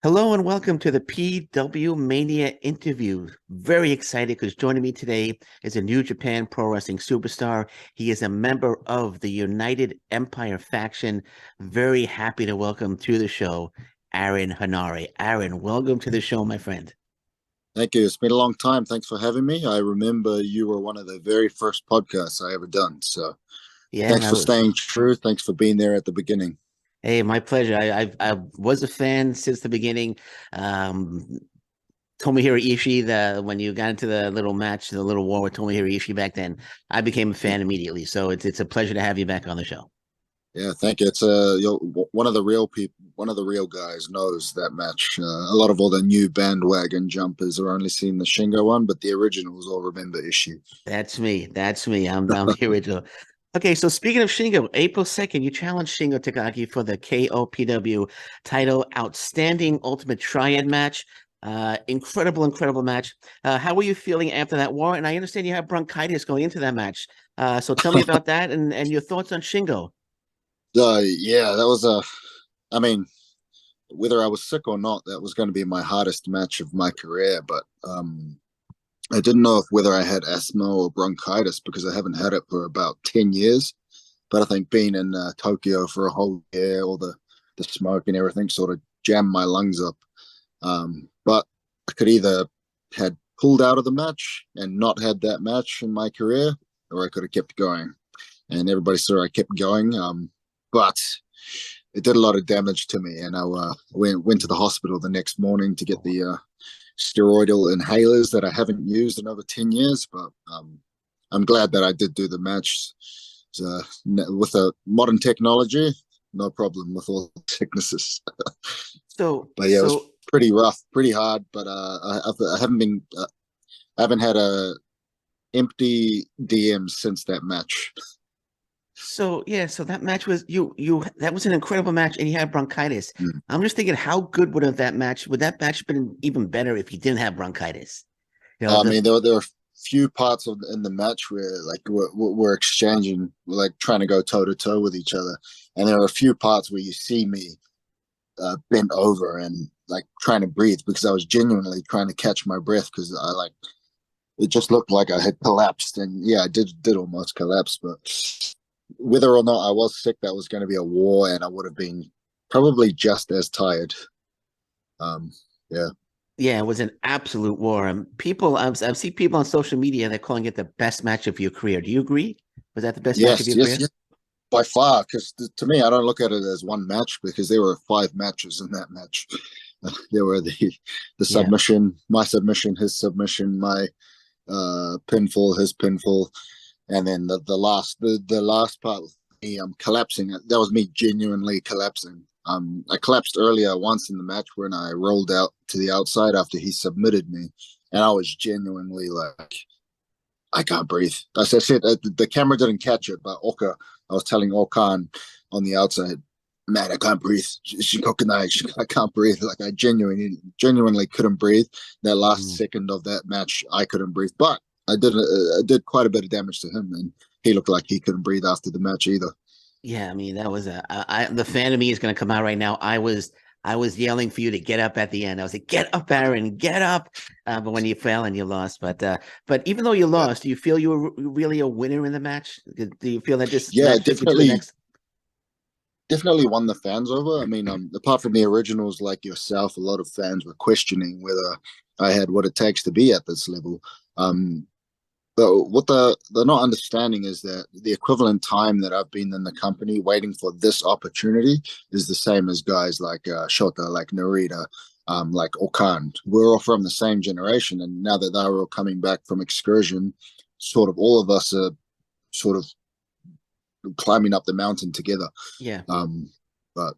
Hello and welcome to the PW Mania interview. Very excited because joining me today is a New Japan Pro Wrestling superstar. He is a member of the United Empire faction. Very happy to welcome to the show Aaron Henare. Aaron, welcome to the show, my friend. Thank you. It's been a long time. Thanks for having me. I remember you were one of the very first podcasts I ever done. So Yeah, thanks for staying true. Thanks for being there at the beginning. hey, my pleasure. I was a fan since the beginning. Um, Tomohiro Ishii, when you got into the little match, the little war with Tomohiro Ishii back then, I became a fan immediately. So it's a pleasure to have you back on the show. Yeah, thank you. It's one of the real people, one of the real guys knows that match. A lot of all the new bandwagon jumpers are only seeing the Shingo one, but the originals all remember Ishii. That's me. That's me. I'm the original. Okay, so speaking of Shingo, April 2nd, you challenged Shingo Takagi for the KOPW title, outstanding Ultimate Triad match. Incredible match. How were you feeling after that war? And I understand you have bronchitis going into that match. So tell me about that and your thoughts on Shingo. Yeah, that was I mean, whether I was sick or not, that was going to be my hardest match of my career. But I didn't know if whether I had asthma or bronchitis because I haven't had it for about 10 years. But I think being in Tokyo for a whole year, all the smoke and everything sort of jammed my lungs up. But I could either had pulled out of the match and not had that match in my career, or I could have kept going. And everybody saw I kept going. But it did a lot of damage to me, and I went to the hospital the next morning to get the steroidal inhalers that I haven't used in over 10 years. But I'm glad that I did do the match. With a modern technology, no problem with all sicknesses. So, But yeah, it was so pretty rough, pretty hard. But I haven't been, I haven't had a empty DM since that match. So yeah, so that match was you that was an incredible match, and you had bronchitis. Mm. I'm just thinking, how good would have that match would that match been even better if you didn't have bronchitis? You know, I mean, there were few parts in the match where like we're exchanging, we're like trying to go toe to toe with each other, and there are a few parts where you see me bent over and like trying to breathe because I was genuinely trying to catch my breath because I like it just looked like I had collapsed, and yeah, I did almost collapse. But whether or not I was sick, that was going to be a war, and I would have been probably just as tired. Um, yeah. yeah, it was an absolute war. And people I've seen people on social media that calling it the best match of your career. Do you agree? Was that the best match of Yes, your yes, career? yes, by far. Because to me, I don't look at it as one match because there were five matches in that match. There were the Yeah. submission, my submission, his submission, my pinfall, his pinfall, and then the last part was me collapsing. That was me genuinely collapsing. I collapsed earlier once in the match when I rolled out to the outside after he submitted me, and I was genuinely like, I can't breathe. As I said, the camera didn't catch it, but Oka, I was telling Okan on the outside, man, I can't breathe. I can't breathe. Like I genuinely couldn't breathe. That last Mm. second of that match, I couldn't breathe. But I did quite a bit of damage to him, and he looked like he couldn't breathe after the match either. Yeah, I mean that was the fan of me is going to come out right now. I was yelling for you to get up at the end. I was like, "Get up, Aaron, get up!" But when you fell and you lost, but even though you Yeah, lost, do you feel you were really a winner in the match? Do you feel that this yeah, match took you to the next? definitely won the fans over. I mean, apart from the originals like yourself, a lot of fans were questioning whether I had what it takes to be at this level. Um, but what they're not understanding is that the equivalent time that I've been in the company waiting for this opportunity is the same as guys like Shota, like Narita, like Okan. We're all from the same generation, and now that they're all coming back from excursion, sort of all of us are sort of climbing up the mountain together. Yeah, Um, but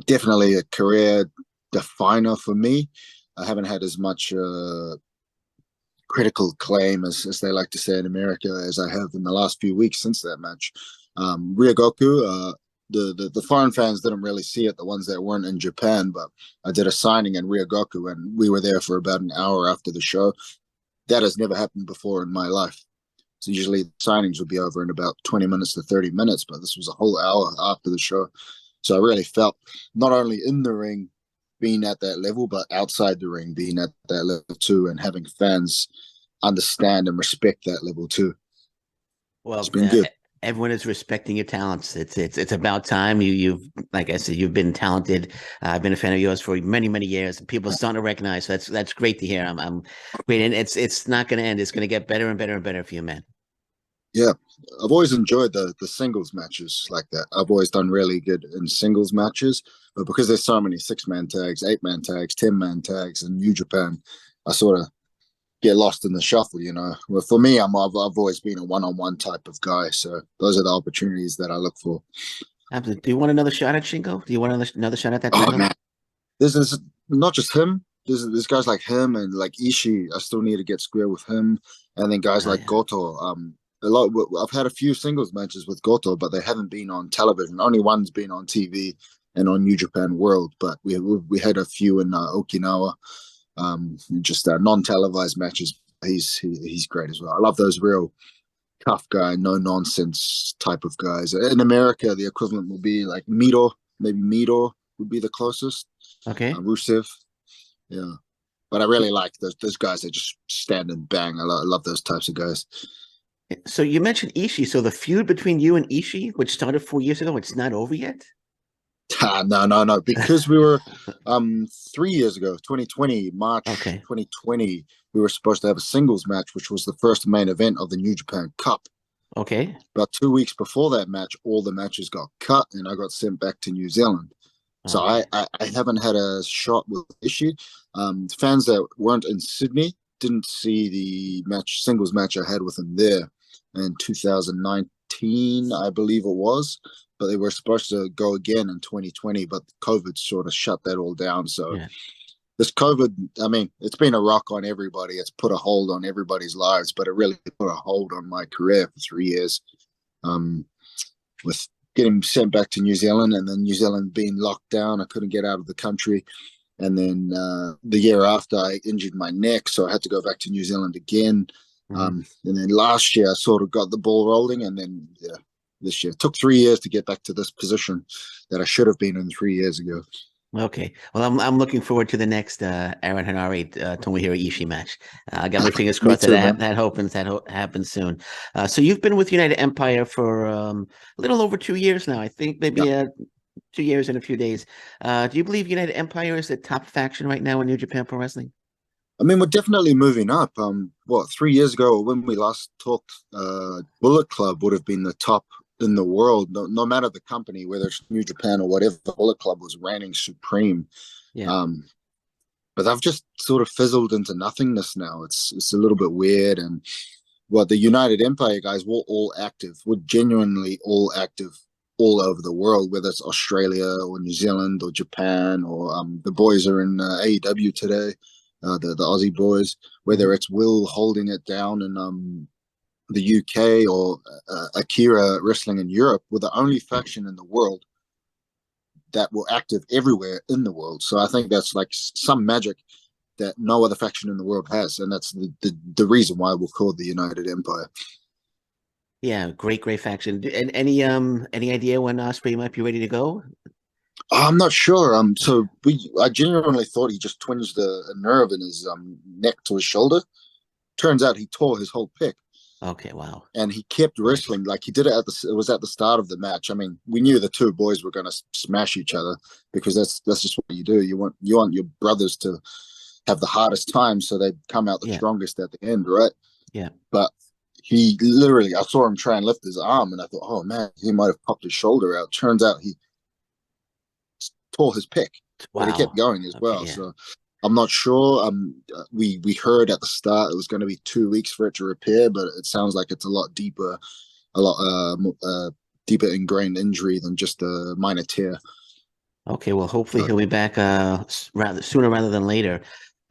definitely a career definer for me. I haven't had as much critical claim, as they like to say in America, as I have in the last few weeks since that match. Ryogoku, the foreign fans didn't really see it, the ones that weren't in Japan, but I did a signing in Ryogoku and we were there for about an hour after the show. That has never happened before in my life. So usually signings would be over in about 20 minutes to 30 minutes, but this was a whole hour after the show. So I really felt not only in the ring being at that level, but outside the ring, being at that level too, and having fans understand and respect that level too. It's Well, been good. everyone is respecting your talents. It's about time. You've like I said, you've been talented. I've been a fan of yours for many years, and people are starting to recognize. So that's great to hear. I'm great, and it's not going to end. It's going to get better and better and better for you, man. Yeah, I've always enjoyed the singles matches like that. I've always done really good in singles matches, but because there's so many 6-man tags, 8-man tags, 10-man tags in New Japan, I sort of get lost in the shuffle. Well, for me, I've always been a one-on-one type of guy, so those are the opportunities that I look for. Absolutely. Do you want another shot at Shingo? Do you want another shot at that Oh title? man, this not just him. There's guys like him and like Ishii. I still need to get square with him, and then guys Oh like yeah. Goto. A lot. I've had a few singles matches with Goto, but they haven't been on television. Only one's been on TV and on New Japan World. But we had a few in Okinawa, just non-televised matches. He's great as well. I love those real tough guy, no nonsense type of guys. In America, the equivalent will be like Mito. Maybe Mito would be the closest. Okay. Rusev, yeah. But I really like those guys that just stand and bang. I love those types of guys. So you mentioned Ishii. So the feud between you and Ishii, which started 4 years ago, it's not over yet? No. Because we were 3 years ago, 2020, March Okay. 2020, we were supposed to have a singles match, which was the first main event of the New Japan Cup. Okay. About 2 weeks before that match, all the matches got cut and I got sent back to New Zealand. So I, Okay. I, I haven't had a shot with Ishii. Fans that weren't in Sydney didn't see the singles match I had with him there in 2019, I believe it was. But they were supposed to go again in 2020, but COVID sort of shut that all down. So Yeah. this COVID, I mean, it's been a rock on everybody. It's put a hold on everybody's lives, but it really put a hold on my career for 3 years. Um, with getting sent back to New Zealand and then New Zealand being locked down. I couldn't get out of the country. And then the year after, I injured my neck, so I had to go back to New Zealand again. Mhm. And then last year, I sort of got the ball rolling. And then this year, it took 3 years to get back to this position that I should have been in 3 years ago. Okay. Well, I'm looking forward to the next Aaron Henare Tomohiro Ishii match. I got my fingers Me crossed that too, man. happens soon. So you've been with United Empire for a little over 2 years now. I think Yeah. maybe 2 years and a few days. Do you believe United Empire is the top faction right now in New Japan Pro Wrestling? I mean, we're definitely moving up. 3 years ago when we last talked, Bullet Club would have been the top in the world, no matter the company, whether it's New Japan or whatever. Bullet Club was reigning supreme. Yeah. Um, but they've just sort of fizzled into nothingness now. It's a little bit weird. And the United Empire guys were all active, were genuinely all active all over the world, whether it's Australia or New Zealand or Japan or the boys are in AEW today, the Aussie boys, whether Mhm. it's Will holding it down in the UK or Akira wrestling in Europe, were the only faction in the world that were active everywhere in the world. So I think that's like some magic that no other faction in the world has, and that's the reason why we're called the United Empire. Yeah, great faction. And any idea when Osprey might be ready to go? I'm not sure. I genuinely thought he just twinged a nerve in his neck to his shoulder. Turns out he tore his whole pick, Okay, wow. and he kept wrestling like he did it it was at the start of the match. I mean, we knew the two boys were going to smash each other because that's just what you do. You want your brothers to have the hardest time, so they come out the Yeah, strongest at the end, right? yeah. But he literally, I saw him try and lift his arm, and I thought, oh man, he might have popped his shoulder out. Turns out he tore his pick, but he kept Wow. going as Okay, well. yeah. So I'm not sure. We heard at the start it was going to be 2 weeks for it to repair, but it sounds like it's a lot deeper, a lot deeper ingrained injury than just a minor tear. Okay, well, hopefully But he'll be back rather sooner rather than later.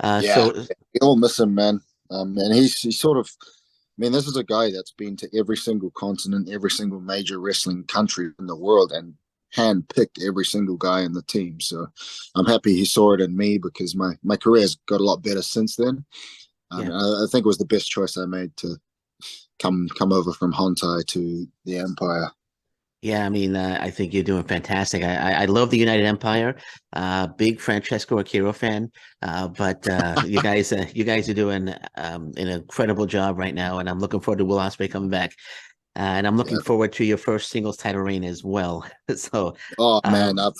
yeah, So we all miss him, man. And he's sort of. I mean, this is a guy that's been to every single continent, every single major wrestling country in the world, and handpicked every single guy in the team. So I'm happy he saw it in me because my career's got a lot better since then. yeah. I think it was the best choice I made to come over from Hontai to the Empire. Yeah, I mean, I think you're doing fantastic. I love the United Empire. Big Francesco Akira fan. But you guys are doing an incredible job right now, and I'm looking forward to Will Ospreay coming back. And I'm looking Yeah. forward to your first singles title reign as well. So, Oh man, um,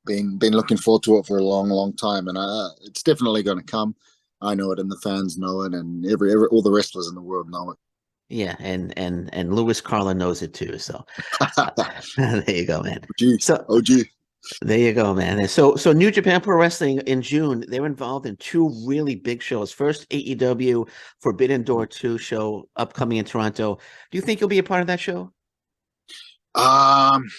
I've been looking forward to it for a long time, and it's definitely going to come. I know it, and the fans know it, and every all the wrestlers in the world know yeah, and Lewis Carlin knows it too. So, uh, it. there you go, man. OG, So OG. there you go, man. So New Japan Pro Wrestling in June, they're involved in two really big shows. First, AEW Forbidden Door 2 show upcoming in Toronto. Do you think you'll be a part of that show? Um,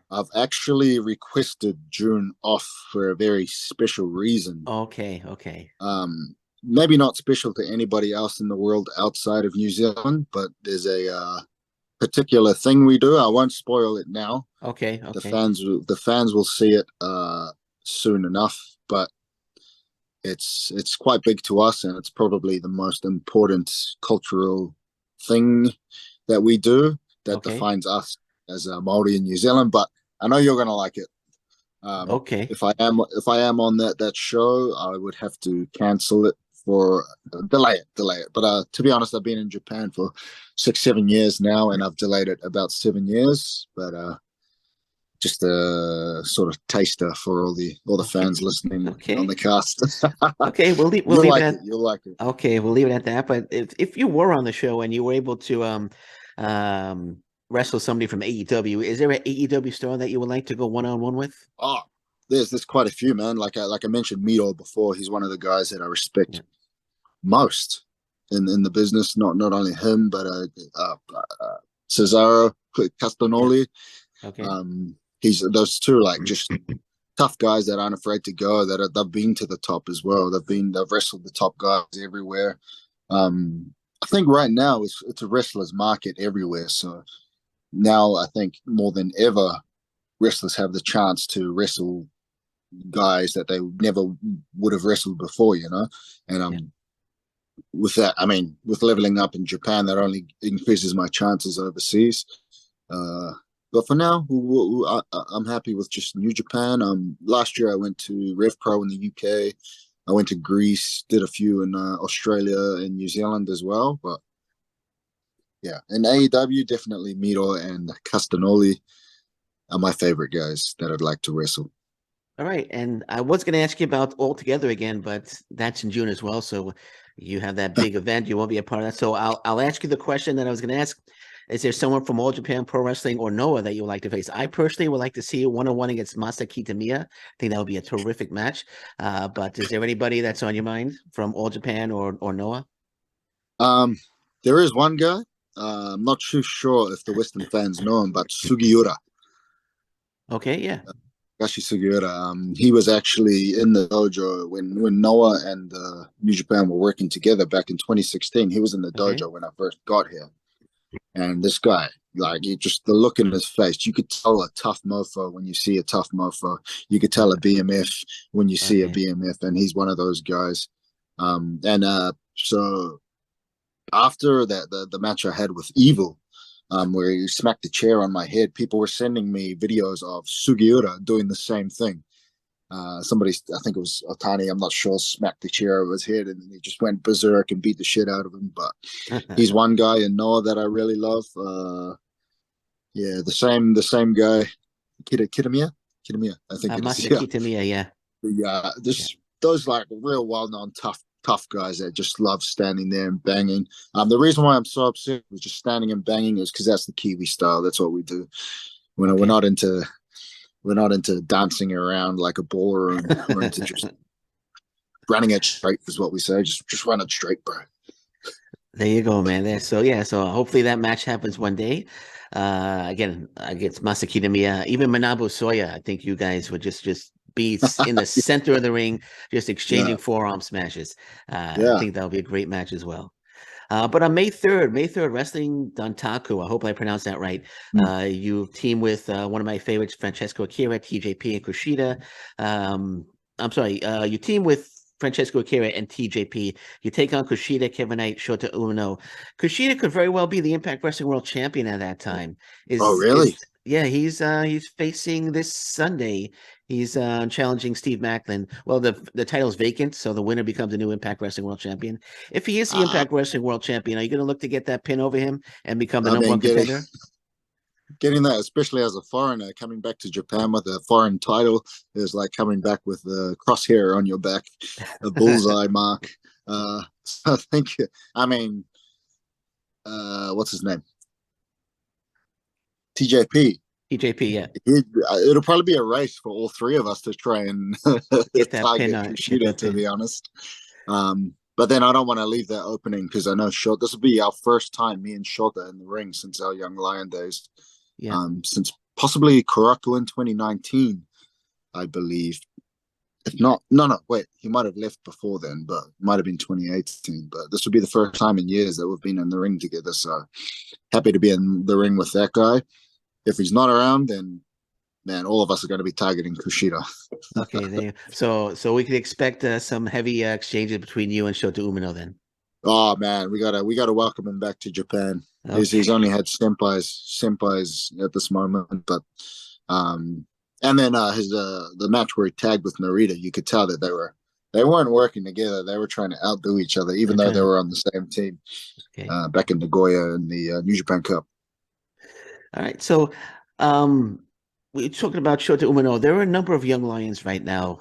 I've actually requested June off for a very special reason. Okay, okay. Maybe not special to anybody else in the world outside of New Zealand, but there's a particular thing we do. I won't spoil it now. Okay, The okay. fans will see it soon enough, but it's quite big to us, and it's probably the most important cultural thing that we do that Okay. defines us as a Maori in New Zealand. But I know you're gonna like it. Okay. If I am on that show, I would have to cancel it for delay it. But to be honest, I've been in Japan for 6 7 years now, and I've delayed it about 7 years. But just a sort of taster for all the Okay. fans listening on Okay. the cast. Okay, we'll You'll leave it like it. at You'll like it. okay, we'll leave it at that. But if you were on the show and you were able to um wrestle somebody from AEW, is there an AEW star that you would like to go one on one with? Oh, there's quite a few, man. Like I mentioned Mito before. He's one of the guys that I respect Yeah. most in the business. Not only him, but Cesaro Yeah. Castagnoli. Okay. He's those two like just tough guys that aren't afraid to go. They've been to the top as well. They've wrestled the top guys everywhere. I think right now it's a wrestler's market everywhere. So now I think more than ever, wrestlers have the chance to wrestle guys that they never would have wrestled before. And Yeah. with that, I mean, with leveling up in Japan, that only increases my chances overseas. Uh, but for now, I'm happy with just New Japan. Last year I went to Rev Pro in the UK. I went to Greece, did a few in Australia and New Zealand as well. But yeah, in AEW, definitely Miro and Castagnoli are my favorite guys that I'd like to wrestle. All right. And I was going to ask you about All Together again, but that's in June as well. So you have that big event. You won't be a part of that. So I'll ask you the question that I was going to ask. Is there someone from All Japan Pro Wrestling or Noah that you would like to face? I personally would like to see a one-on-one against Masa Kitamiya. I think that would be a terrific match. But is there anybody that's on your mind from All Japan or Noah? Um, there is one guy. I'm not too sure if the Western fans know him, but Sugiura, Okay, yeah. Gashi Sugiura. He was actually in the dojo when Noah and New Japan were working together back in 2016. He was in the Okay. dojo when I first got here, and this guy, like, he just the look in his face, you could tell a tough mofo when you see a tough mofo. You could tell a BMF when you see a Okay. BMF, and he's one of those guys. And so after that the match I had with Evil, where he smacked the chair on my head, people were sending me videos of Sugiura doing the same thing. Somebody, I think it was Otani, I'm not sure, smacked the chair over his head and he just went berserk and beat the shit out of him. But he's one guy in Noah that I really love. Yeah, the same guy, Kitamiya, I think it is. Masa Yeah, Kitamiya, yeah. yeah. Yeah. Just those like real well-known tough guys that just love standing there and banging. The reason why I'm so upset with just standing and banging is because that's the Kiwi style. That's what we do. We're Okay. not into dancing around like a ballroom. We're into just running it straight is what we say. Just run it straight, bro. There you go, man. There. So yeah, so hopefully that match happens one day. Again, against Masakita Miya, even Manabu Soya. I think you guys would just be in the center of the ring, just Yeah, exchanging forearm smashes. I yeah. think that'll be a great match as well. But on May 3rd, Wrestling Dantaku, I hope I pronounced that right. Mm. You team with one of my favorites, Francesco Akira, TJP, and Kushida. I'm sorry, you team with Francesco Akira and TJP. You take on Kushida, Kevin Knight, Shota Umino. Kushida could very well be the Impact Wrestling World Champion at that time. Oh, Is really? yeah, he's facing this Sunday. He's challenging Steve Macklin. Well, the title's vacant, so the winner becomes the new Impact Wrestling World Champion. If he is the Uh, Impact Wrestling World Champion, are you going to look to get that pin over him and become the I number mean, one contender? getting that, especially as a foreigner coming back to Japan with a foreign title, is like coming back with the crosshair on your back, a bullseye mark. So I think, I mean, what's his name? TJP. TJP, yeah, It'll probably be a race for all three of us to try and get that pin target on, get Kushida, that to pin. be honest. But then I don't want to leave that opening because I know Shota. This will be our first time, me and Shota, in the ring since our Young Lion days. Yeah, Since possibly Karaku in 2019, I believe. If not, no, wait, he might have left before then, but it might have been 2018. But this would be the first time in years that we've been in the ring together. So happy to be in the ring with that guy. If he's not around, then man, all of us are going to be targeting Kushida. okay. So we could expect some heavy exchanges between you and Shota Umino then. Oh man, we gotta welcome him back to Japan. He's Okay, only had senpais at this moment, but um, and then his the match where he tagged with Narita, you could tell that they weren't working together. They were trying to outdo each other, even they're though trying they to. were on the same team. Okay, Back in Nagoya in the New Japan Cup. all right. So, um, we're talking about Shota Umino. There are a number of young lions right now.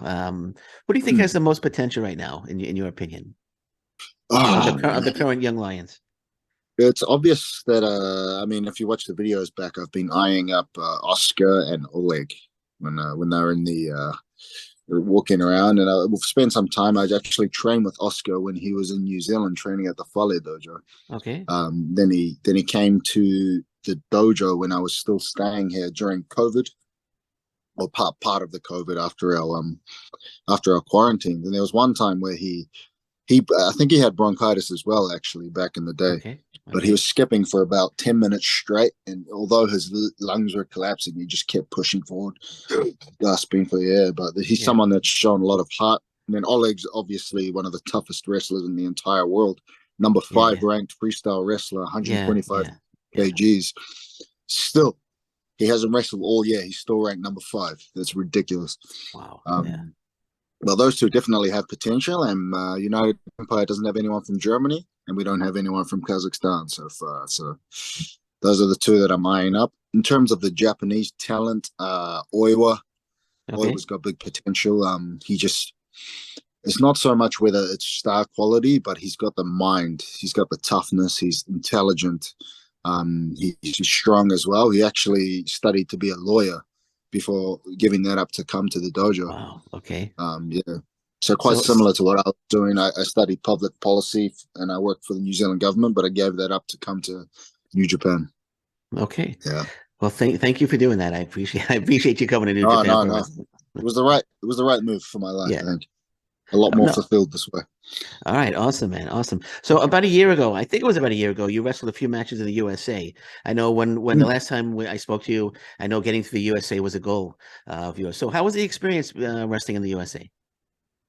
Who do you think Hmm. has the most potential right now, in your opinion, Oh, of the current young lions? it's obvious that I mean, if you watch the videos back, I've been eyeing up Oscar and Oleg when they were in the walking around, and we've spent some time. I actually trained with Oscar when he was in New Zealand training at the Fale Dojo. Okay, Then he came to the dojo when I was still staying here during COVID, or part of the COVID after our quarantine. And there was one time where he I think he had bronchitis as well, actually, back in the day. okay, But he okay. was skipping for about 10 minutes straight, and although his lungs were collapsing, he just kept pushing forward, gasping for the air. But he's Yeah, someone that's shown a lot of heart. I mean, Oleg's obviously one of the toughest wrestlers in the entire world. Number yeah, five yeah, ranked freestyle wrestler, yeah, 125 yeah, yeah. kgs. Still, he hasn't wrestled all year. He's still ranked number five. That's ridiculous. Wow. Yeah. Um, well, those two definitely have potential, and United Empire doesn't have anyone from Germany, and we don't have anyone from Kazakhstan so far. So those are the two that I'm eyeing up. In terms of the Japanese talent, Oiwa, Okay. Oiwa's got big potential. He just it's not so much whether it's star quality, but he's got the mind, he's got the toughness, he's intelligent, he's strong as well. He actually studied to be a lawyer before giving that up to come to the dojo. Wow. Okay. Yeah. So quite So, similar to what I was doing. I studied public policy and I worked for the New Zealand government, but I gave that up to come to New Japan. okay. Yeah. Well, thank you for doing that. I appreciate you coming to New No, Japan no, for no. us. It was the right move for my life, Yeah. I think. A lot more No. fulfilled this way. All right. Awesome, man. Awesome. So about a year ago, I think it was about a year ago, you wrestled a few matches in the USA. I know when the last time I spoke to you, I know getting to the USA was a goal of yours. So how was the experience wrestling in the USA?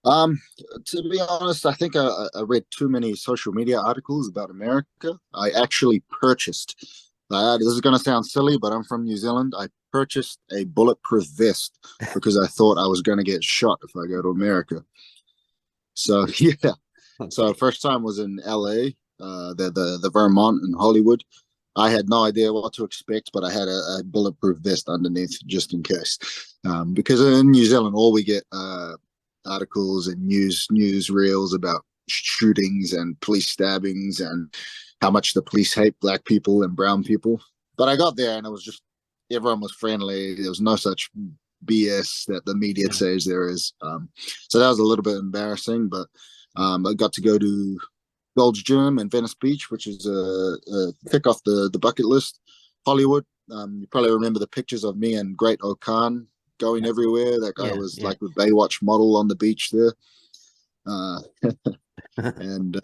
Um, to be honest, I think I read too many social media articles about America. I actually purchased. This is going to sound silly, but I'm from New Zealand. I purchased a bulletproof vest because I thought I was going to get shot if I go to America. So yeah. So Okay. first time was in LA, the Vermont in Hollywood. I had no idea what to expect, but I had a bulletproof vest underneath just in case. Because in New Zealand, all we get articles and news reels about shootings and police stabbings and how much the police hate black people and brown people. But I got there and it was just everyone was friendly. There was no such BS that the media Yeah. says there is. So that was a little bit embarrassing, but I got to go to Gold's Gym in Venice Beach, which is a tick off the bucket list. Hollywood. You probably remember the pictures of me and Great O'Khan going everywhere. That guy Yeah. was Yeah. like the Baywatch model on the beach there. Uh, and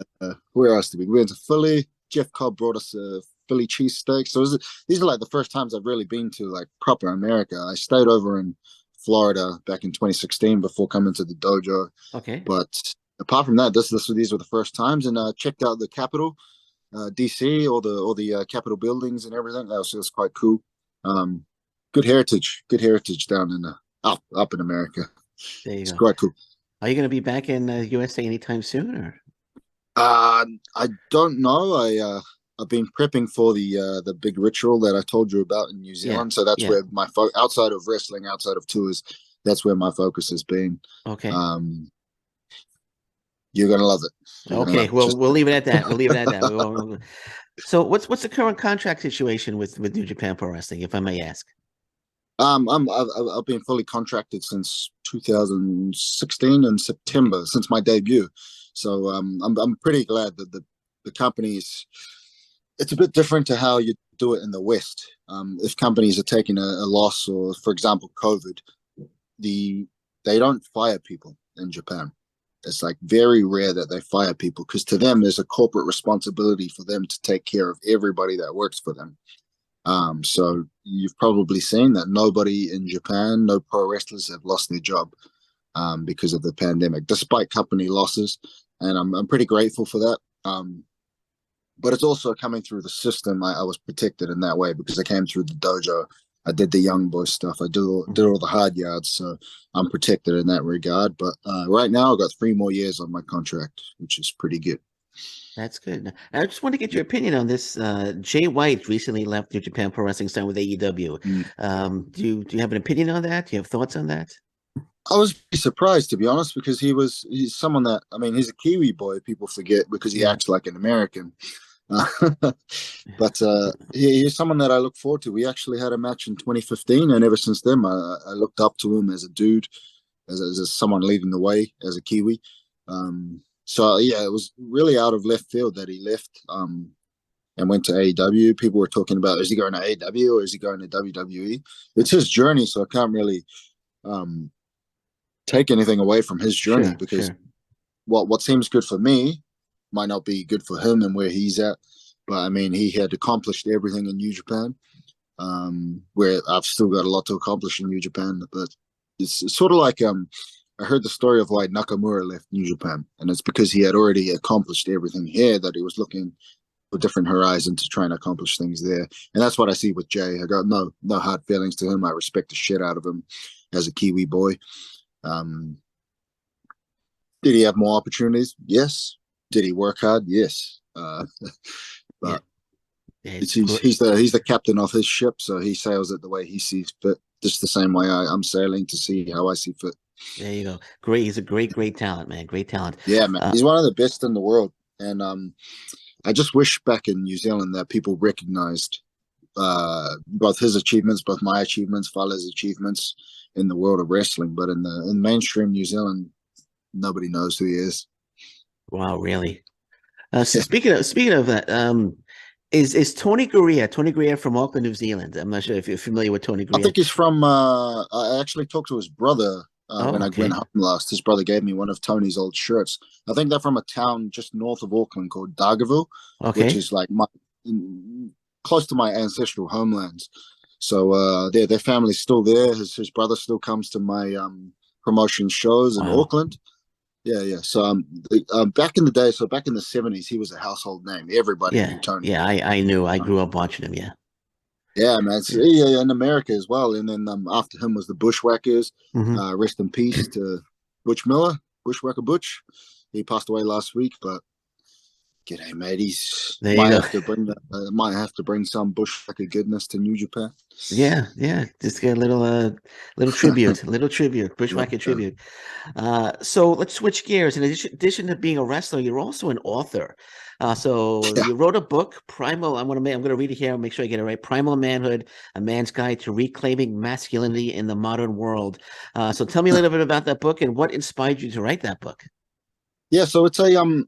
where else did we? We went to Philly. Jeff Cobb brought us a Philly cheesesteak. So these are like the first times I've really been to like proper America. I stayed over in Florida back in 2016 before coming to the dojo. Okay. But apart from that, these were the first times, and checked out the Capitol, DC, all the Capitol buildings and everything. It was quite cool. Um, good heritage down in up in America. There you It's go. quite cool. Are you going to be back in USA anytime soon, or? I don't know. I've been prepping for the big ritual that I told you about in New Yeah, Zealand. So that's yeah. where outside of wrestling, outside of tours, that's where my focus has been. Okay. Um, you're gonna love it. You're gonna Okay. love it. Well, Just we'll leave it at that. We'll leave it at that. So, what's the current contract situation with New Japan Pro Wrestling, if I may ask? I've been fully contracted since 2016 in September, since my debut. So I'm pretty glad that the company's, it's a bit different to how you do it in the West. If companies are taking a loss, or for example COVID, they don't fire people in Japan. It's like very rare that they fire people, because to them there's a corporate responsibility for them to take care of everybody that works for them. So you've probably seen that nobody in Japan, no pro wrestlers have lost their job because of the pandemic, despite company losses, and I'm pretty grateful for that. But it's also coming through the system. I was protected in that way because I came through the dojo. I did the young boy stuff. I did all the hard yards, so I'm protected in that regard. But right now, I've got 3 more years on my contract, which is pretty good. That's good. I just want to get your opinion on this. Jay White recently left New Japan Pro Wrestling, signed with AEW. Mm. Do you have an opinion on that? Do you have thoughts on that? I was surprised, to be honest, because he's someone that, I mean, he's a Kiwi boy. People forget because he Yeah. acts like an American. But he's someone that I look forward to. We actually had a match in 2015, and ever since then, I looked up to him as a dude, as someone leading the way as a Kiwi. So yeah, it was really out of left field that he left and went to AEW. People were talking about, is he going to AEW or is he going to WWE? It's his journey, so I can't really um, take anything away from his journey, Sure, because sure. what seems good for me might not be good for him and where he's at. But I mean, he had accomplished everything in New Japan, where I've still got a lot to accomplish in New Japan. But it's sort of like I heard the story of why Nakamura left New Japan, and it's because he had already accomplished everything here, that he was looking for different horizon to try and accomplish things there. And that's what I see with Jay. I got no hard feelings to him. I respect the shit out of him as a Kiwi boy. Um, did he have more opportunities? Yes. Did he work hard? Yes. Yeah. But It's he's the captain of his ship, so he sails it the way he sees fit, just the same way I'm sailing to see how I see fit. There you go. Great. He's a great talent, man. Great talent. Yeah, man, Uh, he's one of the best in the world, and I just wish back in New Zealand that people recognized both his achievements, both my achievements, Fala's achievements in the world of wrestling. But in mainstream New Zealand, nobody knows who he is. wow, really? So speaking of that, is Tony Garea from Auckland, New Zealand? I'm not sure if you're familiar with Tony I Garea. think he's from. I actually talked to his brother when Oh, I went okay. home last. His brother gave me one of Tony's old shirts. I think they're from a town just north of Auckland called Dargaville, which Okay. is like close to my ancestral homelands. So their family's still there. His brother still comes to my promotion shows in Wow. Auckland. Yeah, yeah. So back in the day, so back in the '70s, he was a household name. Everybody knew Yeah. Tony. Yeah. I knew. I Uh, grew up watching him. Yeah. yeah, man. Yeah. Yeah, yeah, in America as well. And then after him was the Bushwhackers. Hmm. Rest in peace to Butch Miller, Bushwhacker Butch. He passed away last week, but g'day, mate. He's There you go. might have to bring some Bushwhacker goodness to New Japan. Yeah. Yeah. Just get a little tribute, Yeah, Bushwhacker tribute. So let's switch gears. In addition to being a wrestler, you're also an author. So yeah. you wrote a book, Primal. I'm gonna read it here and make sure I get it right. Primal Manhood: A Man's Guide to Reclaiming Masculinity in the Modern World. So tell me a little bit about that book and what inspired you to write that book. Yeah, so it's a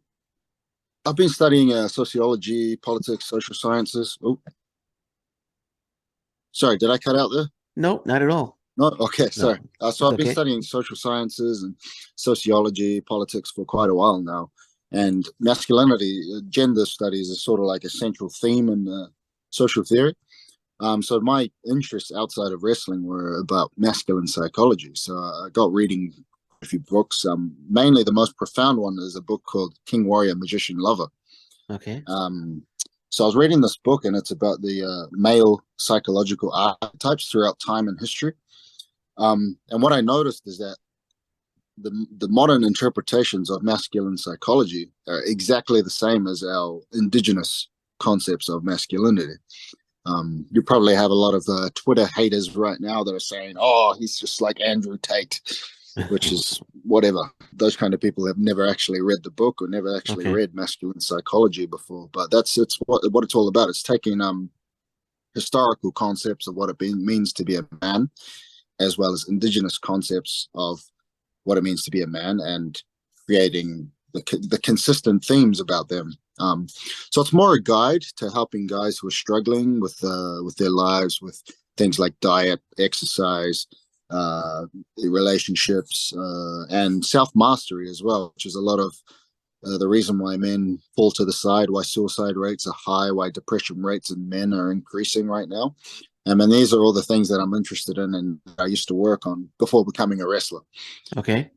I've been studying sociology, politics, social sciences. Oh, sorry, did I cut out there? No, not at all. No, okay, No, sorry. So it's I've been okay. studying social sciences and sociology, politics for quite a while now. And masculinity, gender studies is sort of like a central theme in social theory. So my interests outside of wrestling were about masculine psychology. So I got reading a few books. Mainly the most profound one is a book called King Warrior Magician Lover. Okay. So I was reading this book, and it's about the male psychological archetypes throughout time and history. And what I noticed is that the modern interpretations of masculine psychology are exactly the same as our indigenous concepts of masculinity. You probably have a lot of Twitter haters right now that are saying, "Oh, he's just like Andrew Tate," which is whatever. Those kind of people have never actually read the book or never actually Okay. read masculine psychology before. But it's what it's all about. It's taking historical concepts of what it means to be a man, as well as indigenous concepts of what it means to be a man, and creating the consistent themes about them. So it's more a guide to helping guys who are struggling with their lives, with things like diet, exercise, relationships, and self mastery as well, which is a lot of the reason why men fall to the side, why suicide rates are high, why depression rates in men are increasing right now. I mean, these are all the things that I'm interested in, and I used to work on before becoming a wrestler. Okay.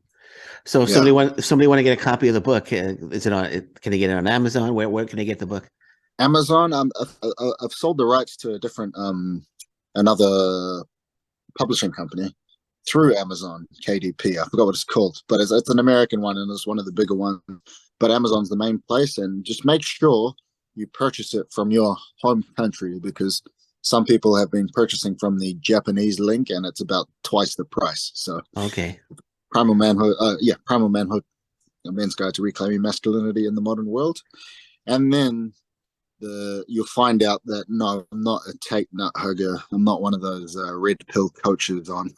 So Yeah. somebody want to get a copy of the book. Is it on? Can they get it on Amazon? Where can they get the book? Amazon. I've sold the rights to a different another publishing company through Amazon, KDP. I forgot what it's called, but it's an American one, and it's one of the bigger ones. But Amazon's the main place, and just make sure you purchase it from your home country, because some people have been purchasing from the Japanese link, and it's about twice the price. So Okay. Primal Manhood, Primal Manhood, a man's guide to reclaiming masculinity in the modern world. And then you'll find out that no, I'm not a Tate nut hugger. I'm not one of those red pill coaches on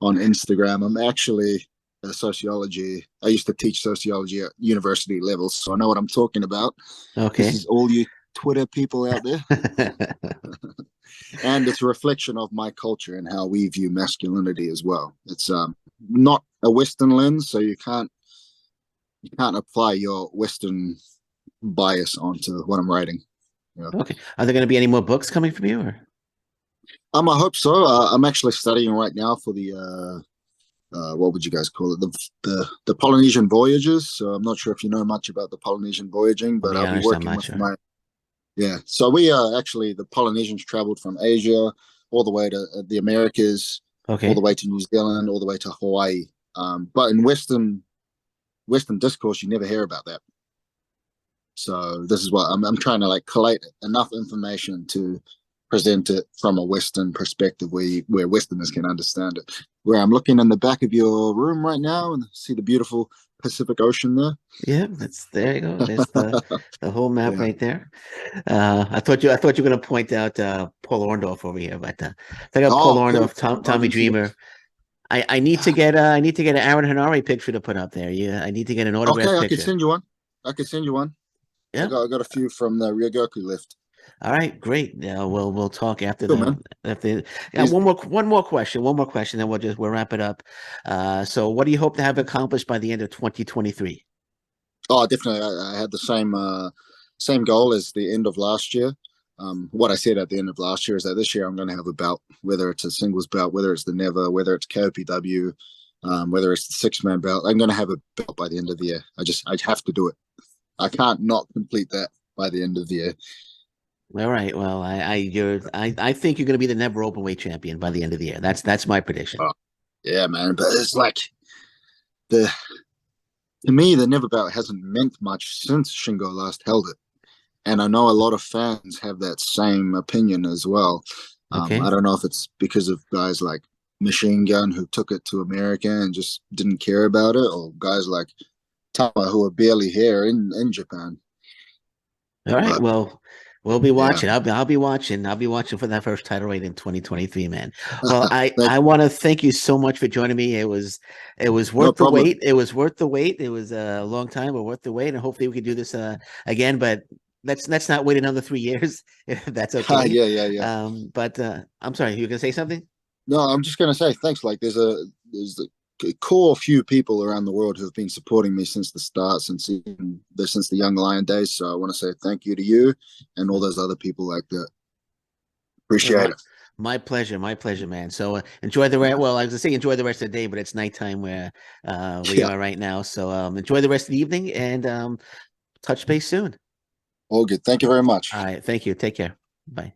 on Instagram. I'm actually a sociology. I used to teach sociology at university levels, so I know what I'm talking about. This Okay. is all you Twitter people out there. And it's a reflection of my culture and how we view masculinity as well. It's not a Western lens, so you can't apply your Western bias onto what I'm writing. Yeah. Okay. Are there going to be any more books coming from you? Or? I hope so. I'm actually studying right now for the what would you guys call it? The Polynesian voyages. So I'm not sure if you know much about the Polynesian voyaging, To but be I'll be honest, I'm working not with sure. my So we actually the Polynesians traveled from Asia all the way to the Americas, all the Okay. way to New Zealand, all the way to Hawaii. But in Western discourse, you never hear about that. So this is what I'm trying to like collate enough information to present it from a Western perspective where Westerners can understand it. Where I'm looking in the back of your room right now and see the beautiful Pacific Ocean there. Yeah, there you go. There's the whole map Yeah. right there. I thought you were going to point out Paul Orndorff over here, but I got Paul Oh, Orndorff, beautiful. I Tommy didn't see Dreamer. I need to get I need to get an Aaron Henare picture to put up there. Yeah, I need to get an Okay, autograph I could picture. send you one. I could send you one. Yeah. I got a few from the Ryogoku lift. All right, great. Yeah, we'll talk after Cool, man. yeah, Easy. one more question, then we'll wrap it up. So what do you hope to have accomplished by the end of 2023? Oh, definitely. I had the same goal as the end of last year. What I said at the end of last year is that this year I'm going to have a belt, whether it's a singles belt, whether it's the Never, whether it's KOPW, whether it's the 6-man belt. I'm going to have a belt by the end of the year. I have to do it. I can't not complete that by the end of the year. All right. Well, I think you're going to be the never open weight champion by the end of the year. That's my prediction. Oh, yeah, man. But it's like the to me the Never belt hasn't meant much since Shingo last held it. And I know a lot of fans have that same opinion as well. I Okay. don't know if it's because of guys like Machine Gun who took it to America and just didn't care about it, or guys like Tama who are barely here in Japan. All right. But Well, we'll be yeah, watching. I'll be watching. I'll be watching for that first title reign in 2023, man. Well, thank I want to thank you so much for joining me. It was no worth the problem. wait. It was worth the wait. It was a long time, but worth the wait. And hopefully we can do this again. But let's not wait another 3 years if that's okay. Yeah. But I'm sorry, you gonna say something? No, I'm just gonna say thanks. Like there's a core few people around the world who have been supporting me since the start, since the Young Lion days. So I want to say thank you to you and all those other people like that. All Appreciate right. it. My pleasure, man. So enjoy the rest. Well, I was gonna say enjoy the rest of the day, but it's nighttime where we Yeah, are right now. So enjoy the rest of the evening and touch base soon. all good. Thank you very much. All right, thank you. Take care. Bye.